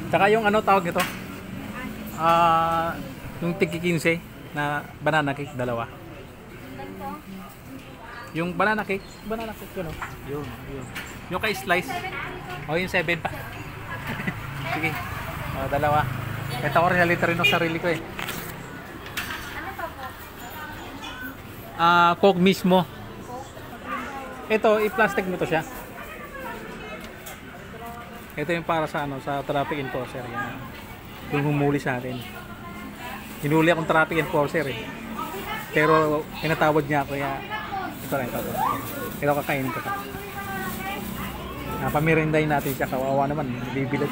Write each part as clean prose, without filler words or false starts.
Tsaka yung ano tawag ito? Yung tiki 15 na banana cake, dalawa. Yung banana cake yun o. Yun. Yung kay slice. O yung 7 pa. Sige. O, dalawa. Ito ko rin halita rin ng sarili ko eh. Coke mismo. Ito, i-plastic mo to siya. Ito yung para sa ano, sa traffic enforcer yan. Yung humuli sa atin. Hinuli akong traffic enforcer eh. Pero pinatawad niya ako kaya ito. Ito kakainin ko to. Pamirinday natin siya, kawawa naman, bibilad.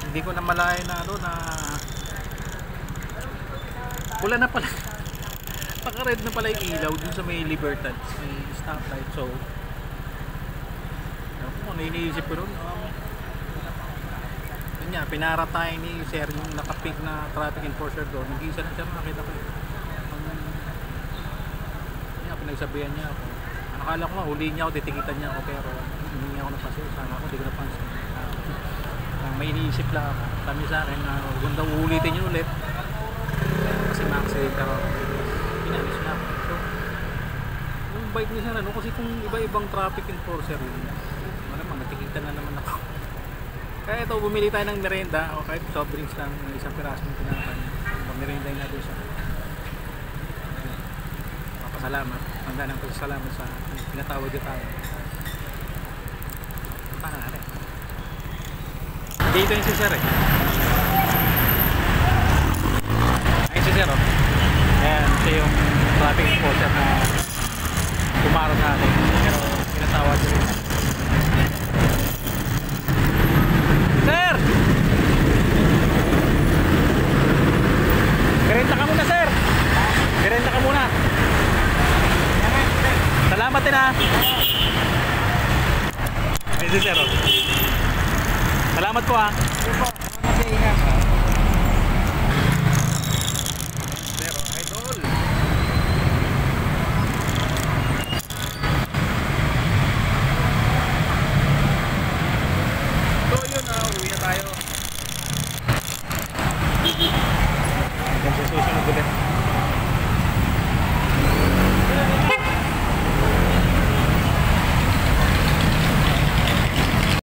Hindi ko na malaya na ano na pula na pala. Paka-red na pala yung ilaw dun sa may Libertad, may stoplight. So ano iniisip ko nun, yun nga, pinara tayo ni sir yung nakapig na traffic enforcer doon. Nag-iisa na siya, makita ko yun. Pinagsabihan niya ako. Nakala ko nga, huliin niya ako, titikitan niya ako, pero hindi ako napansin. Sana ako, hindi ko napansin. May iniisip lang ako. Kami sa akin na huwag daw ulitin yun ulit. Kasi ma-accident ako. Pinalis na ako. So, yung bike niya sana, kasi kung iba-ibang traffic enforcer yun, malamang natikitan na naman ako. Kaya ito, bumili tayo ng merenda o kahit soft drinks lang, isang piraso ng tinapay. Pamirinday natin siya. Papasalamat. Handa ng pasalamat sa pinatawag niya tayo. Paano natin? Dito yung si sir eh. Ayun si sir oh. Ayan, siya yung traffic enforcer na kumaro sa atin. Pero pinatawag niya rin. Sir! Birenta ka muna sir! Birenta ka muna! Salamat din ha! Ayun si sir oh. Salamat po ha. Mag-iingat. Pero idol. So yun, uwi na tayo.